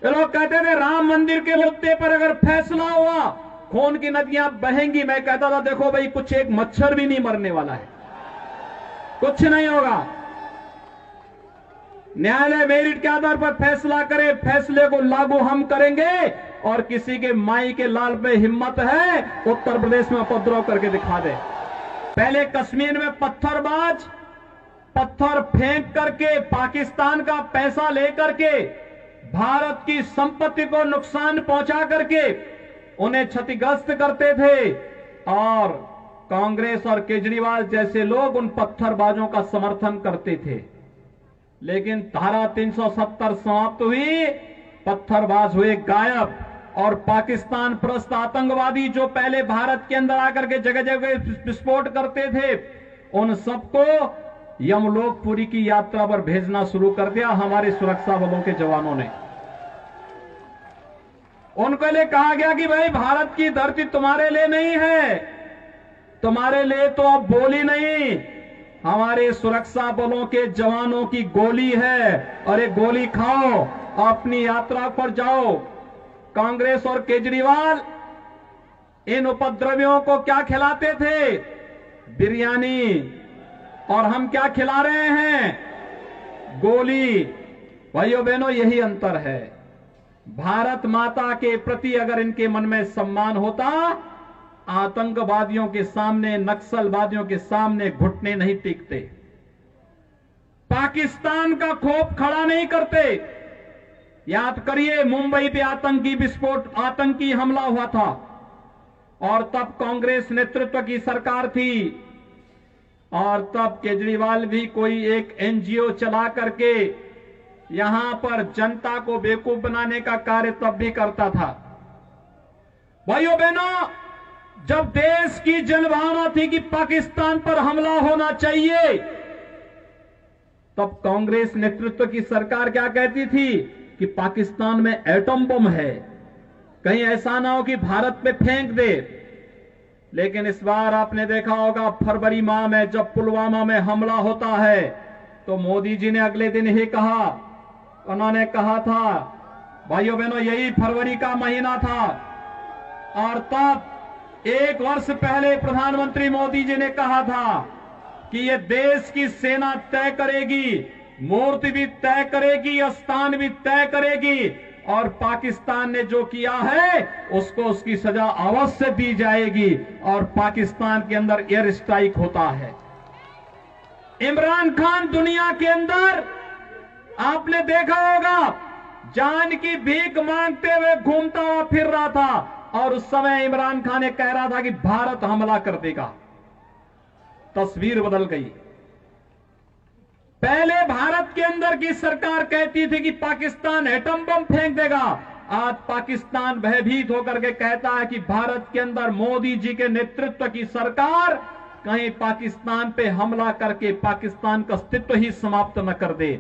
ये लोग कहते थे राम मंदिर के मुद्दे पर अगर फैसला हुआ खून की नदियां बहेंगी। मैं कहता था देखो भाई, कुछ एक मच्छर भी नहीं मरने वाला है, कुछ नहीं होगा। न्यायालय मेरिट के आधार पर फैसला करे, फैसले को लागू हम करेंगे। और किसी के माई के लाल पे हिम्मत है उत्तर प्रदेश में उपद्रव करके दिखा दे। पहले कश्मीर में पत्थरबाज पत्थर फेंक करके पाकिस्तान का पैसा लेकर के भारत की संपत्ति को नुकसान पहुंचा करके उन्हें क्षतिग्रस्त करते थे, और कांग्रेस और केजरीवाल जैसे लोग उन पत्थरबाजों का समर्थन करते थे। लेकिन धारा 370 समाप्त हुई, पत्थरबाज हुए गायब, और पाकिस्तान परस्त आतंकवादी जो पहले भारत के अंदर आकर के जगह जगह विस्फोट करते थे, उन सबको यमलोकपुरी की यात्रा पर भेजना शुरू कर दिया हमारे सुरक्षा बलों के जवानों ने। उनको लिए कहा गया कि भाई भारत की धरती तुम्हारे लिए नहीं है, तुम्हारे लिए तो अब बोली नहीं, हमारे सुरक्षा बलों के जवानों की गोली है, और एक गोली खाओ, अपनी यात्रा पर जाओ। कांग्रेस और केजरीवाल इन उपद्रवियों को क्या खिलाते थे? बिरयानी। और हम क्या खिला रहे हैं? गोली। भाइयों बहनों, यही अंतर है। भारत माता के प्रति अगर इनके मन में सम्मान होता, आतंकवादियों के सामने, नक्सलवादियों के सामने घुटने नहीं टेकते, पाकिस्तान का खौफ खड़ा नहीं करते। याद करिए, मुंबई पे आतंकी विस्फोट, आतंकी हमला हुआ था, और तब कांग्रेस नेतृत्व की सरकार थी, और तब केजरीवाल भी कोई एक एनजीओ चला करके यहां पर जनता को बेवकूफ बनाने का कार्य तब भी करता था। भाइयों बहनों, जब देश की जनभावना थी कि पाकिस्तान पर हमला होना चाहिए, तब कांग्रेस नेतृत्व की सरकार क्या कहती थी कि पाकिस्तान में एटम बम है, कहीं ऐसा ना हो कि भारत पे फेंक दे। लेकिन इस बार आपने देखा होगा, फरवरी माह में जब पुलवामा में हमला होता है, तो मोदी जी ने अगले दिन ही कहा, उन्होंने कहा था, भाइयों बहनों, यही फरवरी का महीना था, और तब 1 वर्ष पहले प्रधानमंत्री मोदी जी ने कहा था कि ये देश की सेना तय करेगी, मूर्ति भी तय करेगी, स्थान भी तय करेगी, और पाकिस्तान ने जो किया है उसको उसकी सजा अवश्य दी जाएगी, और पाकिस्तान के अंदर एयर स्ट्राइक होता है। इमरान खान दुनिया के अंदर आपने देखा होगा, जान की भीख मांगते हुए घूमता हुआ फिर रहा था, और उस समय इमरान खान ने कह रहा था कि भारत हमला कर देगा। तस्वीर बदल गई। पहले भारत के अंदर की सरकार कहती थी कि पाकिस्तान एटम बम फेंक देगा, आज पाकिस्तान भयभीत होकर के कहता है कि भारत के अंदर मोदी जी के नेतृत्व की सरकार कहीं पाकिस्तान पे हमला करके पाकिस्तान का अस्तित्व ही समाप्त न कर दे।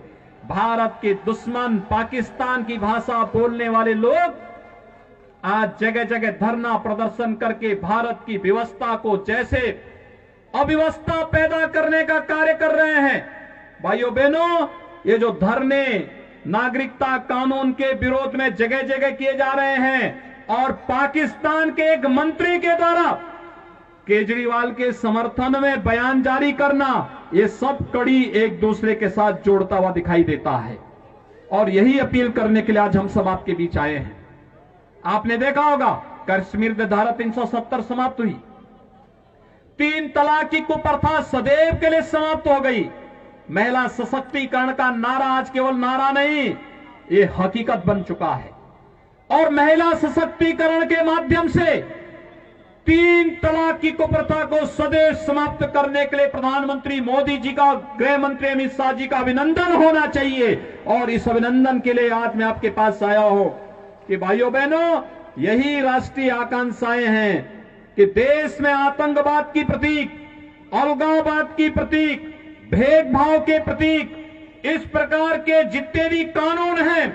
भारत के दुश्मन, पाकिस्तान की भाषा बोलने वाले लोग आज जगह जगह धरना प्रदर्शन करके भारत की व्यवस्था को जैसे अव्यवस्था पैदा करने का कार्य कर रहे हैं। भाइयों बहनों, ये जो धरने नागरिकता कानून के विरोध में जगह जगह किए जा रहे हैं, और पाकिस्तान के एक मंत्री के द्वारा केजरीवाल के समर्थन में बयान जारी करना, ये सब कड़ी एक दूसरे के साथ जोड़ता हुआ दिखाई देता है। और यही अपील करने के लिए आज हम सब आपके बीच आए हैं। आपने देखा होगा, कश्मीर में धारा 370 समाप्त हुई, 3 तलाक की कुप्रथा सदैव के लिए समाप्त हो गई। महिला सशक्तिकरण का नारा आज केवल नारा नहीं, ये हकीकत बन चुका है। और महिला सशक्तिकरण के माध्यम से 3 तलाक की कुप्रथा को सदैव समाप्त करने के लिए प्रधानमंत्री मोदी जी का, गृह मंत्री अमित शाह जी का अभिनंदन होना चाहिए। और इस अभिनंदन के लिए आज मैं आपके पास आया हूं कि भाइयों बहनों, यही राष्ट्रीय आकांक्षाएं हैं कि देश में आतंकवाद की प्रतीक, अलगाववाद की प्रतीक, भेदभाव के प्रतीक, इस प्रकार के जितने भी कानून हैं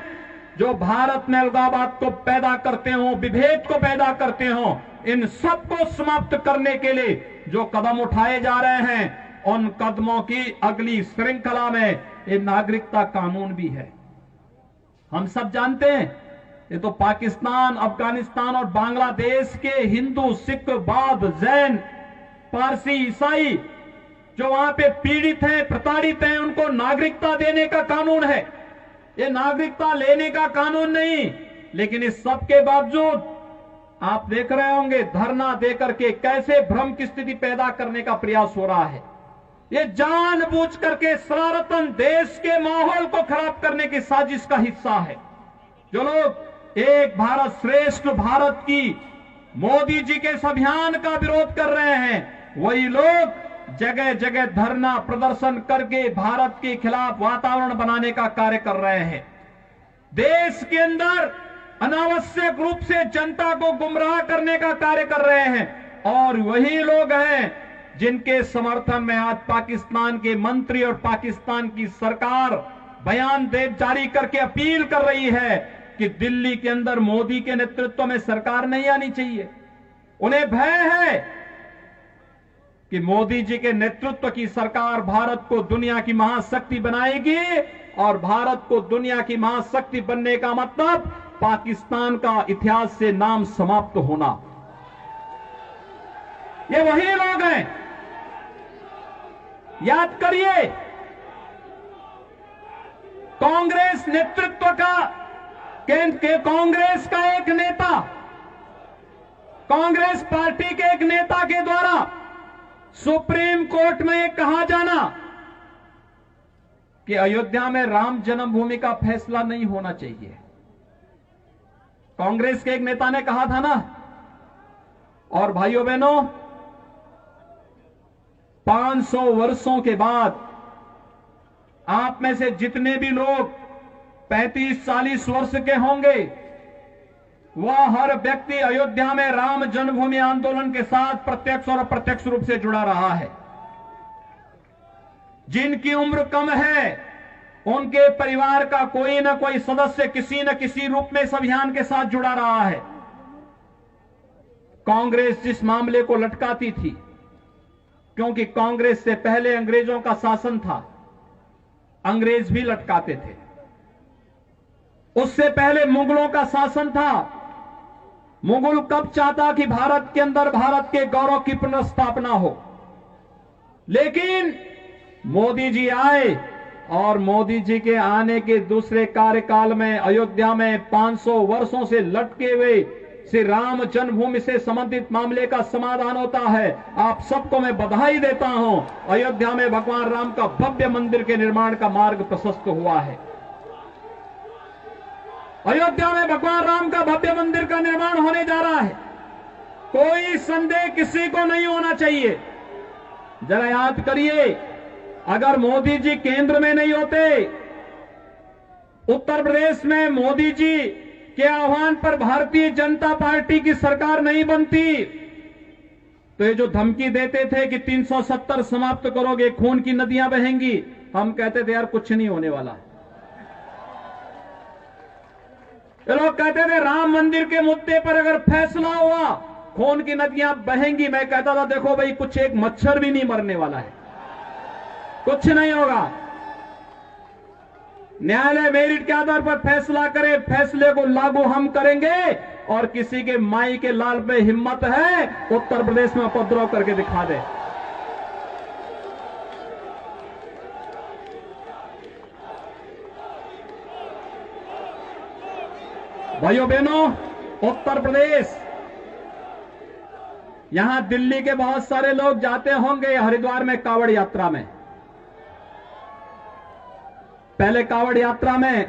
जो भारत में अलगाववाद को पैदा करते हो, विभेद को पैदा करते हो, इन सबको समाप्त करने के लिए जो कदम उठाए जा रहे हैं, उन कदमों की अगली श्रृंखला में ये नागरिकता कानून भी है। हम सब जानते हैं ये तो पाकिस्तान, अफगानिस्तान और बांग्लादेश के हिंदू, सिख, बौद्ध, जैन, पारसी, ईसाई जो वहां पे पीड़ित हैं, प्रताड़ित हैं, उनको नागरिकता देने का कानून है। ये नागरिकता लेने का कानून नहीं। लेकिन इस सब के बावजूद आप देख रहे होंगे धरना देकर के कैसे भ्रम की स्थिति पैदा करने का प्रयास हो रहा है। ये जानबूझ करके शरारतन देश के माहौल को खराब करने की साजिश का हिस्सा है। जो लोग एक भारत श्रेष्ठ भारत की मोदी जी के इस अभियान का विरोध कर रहे हैं, वही लोग जगह जगह धरना प्रदर्शन करके भारत के खिलाफ वातावरण बनाने का कार्य कर रहे हैं। देश के अंदर अनावश्यक रूप से जनता को गुमराह करने का कार्य कर रहे हैं। और वही लोग हैं जिनके समर्थन में आज पाकिस्तान के मंत्री और पाकिस्तान की सरकार बयान जारी करके अपील कर रही है कि दिल्ली के अंदर मोदी के नेतृत्व में सरकार नहीं आनी चाहिए। उन्हें भय है कि मोदी जी के नेतृत्व की सरकार भारत को दुनिया की महाशक्ति बनाएगी, और भारत को दुनिया की महाशक्ति बनने का मतलब पाकिस्तान का इतिहास से नाम समाप्त होना। ये वही लोग हैं, याद करिए, कांग्रेस नेतृत्व का कांग्रेस का एक नेता, कांग्रेस पार्टी के एक नेता के द्वारा सुप्रीम कोर्ट में यह कहा जाना कि अयोध्या में राम जन्मभूमि का फैसला नहीं होना चाहिए। कांग्रेस के एक नेता ने कहा था ना। और भाइयों बहनों, 500 वर्षों के बाद आप में से जितने भी लोग 35-40 वर्ष के होंगे, वह हर व्यक्ति अयोध्या में राम जन्मभूमि आंदोलन के साथ प्रत्यक्ष और अप्रत्यक्ष रूप से जुड़ा रहा है। जिनकी उम्र कम है, उनके परिवार का कोई ना कोई सदस्य किसी न किसी रूप में इस अभियान के साथ जुड़ा रहा है। कांग्रेस जिस मामले को लटकाती थी, क्योंकि कांग्रेस से पहले अंग्रेजों का शासन था, अंग्रेज भी लटकाते थे। उससे पहले मुगलों का शासन था। मुगल कब चाहता कि भारत के अंदर भारत के गौरव की पुनर्स्थापना हो, लेकिन मोदी जी आए और मोदी जी के आने के दूसरे कार्यकाल में अयोध्या में 500 वर्षों से लटके हुए श्री राम जन्मभूमि से संबंधित मामले का समाधान होता है। आप सबको मैं बधाई देता हूं। अयोध्या में भगवान राम का भव्य मंदिर के निर्माण का मार्ग प्रशस्त हुआ है। अयोध्या में भगवान राम का भव्य मंदिर का निर्माण होने जा रहा है। कोई संदेह किसी को नहीं होना चाहिए। जरा याद करिए, अगर मोदी जी केंद्र में नहीं होते, उत्तर प्रदेश में मोदी जी के आह्वान पर भारतीय जनता पार्टी की सरकार नहीं बनती, तो ये जो धमकी देते थे कि 370 समाप्त करोगे, खून की नदियां बहेंगी, हम कहते थे यार कुछ नहीं होने वाला। ये लोग कहते थे राम मंदिर के मुद्दे पर अगर फैसला हुआ खून की नदियां बहेंगी। मैं कहता था देखो भाई, कुछ एक मच्छर भी नहीं मरने वाला है, कुछ नहीं होगा। न्यायालय मेरिट के आधार पर फैसला करे, फैसले को लागू हम करेंगे। और किसी के माई के लाल पे हिम्मत है उत्तर प्रदेश में उपद्रव करके दिखा दे। भाइयों बहनों, उत्तर प्रदेश, यहां दिल्ली के बहुत सारे लोग जाते होंगे हरिद्वार में कांवड़ यात्रा में। पहले कांवड़ यात्रा में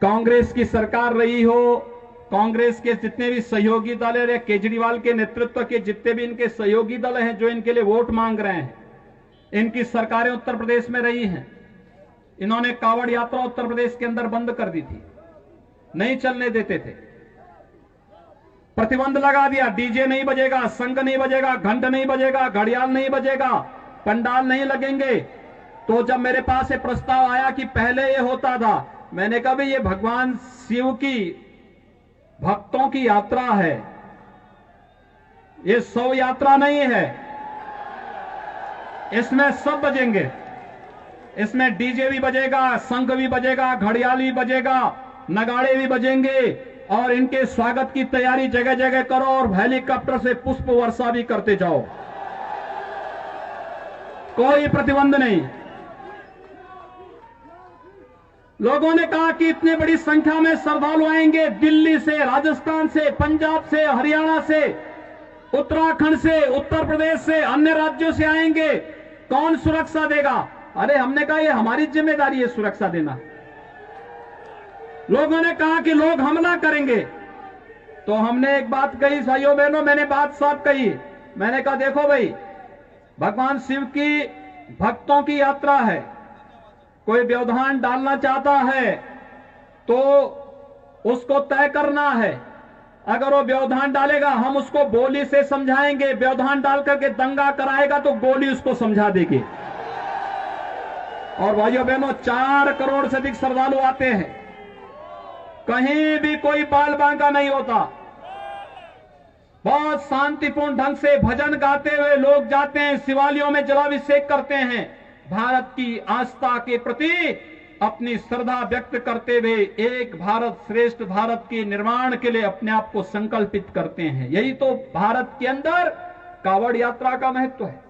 कांग्रेस की सरकार रही हो, कांग्रेस के जितने भी सहयोगी दल है, केजरीवाल के नेतृत्व के जितने भी इनके सहयोगी दल हैं जो इनके लिए वोट मांग रहे हैं, इनकी सरकारें उत्तर प्रदेश में रही हैं। इन्होंने कांवड़ यात्रा उत्तर प्रदेश के अंदर बंद कर दी थी, नहीं चलने देते थे, प्रतिबंध लगा दिया। डीजे नहीं बजेगा, शंख नहीं बजेगा, घंट नहीं बजेगा, घड़ियाल नहीं बजेगा, पंडाल नहीं लगेंगे। तो जब मेरे पास ये प्रस्ताव आया कि पहले ये होता था, मैंने कहा भाई ये भगवान शिव की भक्तों की यात्रा है, ये शव यात्रा नहीं है। इसमें सब बजेंगे, इसमें डीजे भी बजेगा, शंख भी बजेगा, घड़ियाल भी बजेगा, नगाड़े भी बजेंगे और इनके स्वागत की तैयारी जगह जगह करो और हेलीकॉप्टर से पुष्प वर्षा भी करते जाओ, कोई प्रतिबंध नहीं। लोगों ने कहा कि इतनी बड़ी संख्या में श्रद्धालु आएंगे, दिल्ली से, राजस्थान से, पंजाब से, हरियाणा से, उत्तराखंड से, उत्तर प्रदेश से, अन्य राज्यों से आएंगे, कौन सुरक्षा देगा? अरे हमने कहा ये हमारी जिम्मेदारी है सुरक्षा देना। लोगों ने कहा कि लोग हमला करेंगे, तो हमने एक बात कही, भाइयों बहनों, मैंने बात साफ कही। मैंने कहा देखो भाई, भगवान शिव की भक्तों की यात्रा है, कोई व्यवधान डालना चाहता है तो उसको तय करना है। अगर वो व्यवधान डालेगा हम उसको गोली से समझाएंगे, व्यवधान डाल करके दंगा कराएगा तो गोली उसको समझा देगी। और भाइयों बहनों, 4 करोड़ से अधिक श्रद्धालु आते हैं, कहीं भी कोई बाल बांका नहीं होता। बहुत शांतिपूर्ण ढंग से भजन गाते हुए लोग जाते हैं, शिवालयों में जलाभिषेक करते हैं, भारत की आस्था के प्रति अपनी श्रद्धा व्यक्त करते हुए एक भारत श्रेष्ठ भारत के निर्माण के लिए अपने आप को संकल्पित करते हैं। यही तो भारत के अंदर कावड़ यात्रा का महत्व है।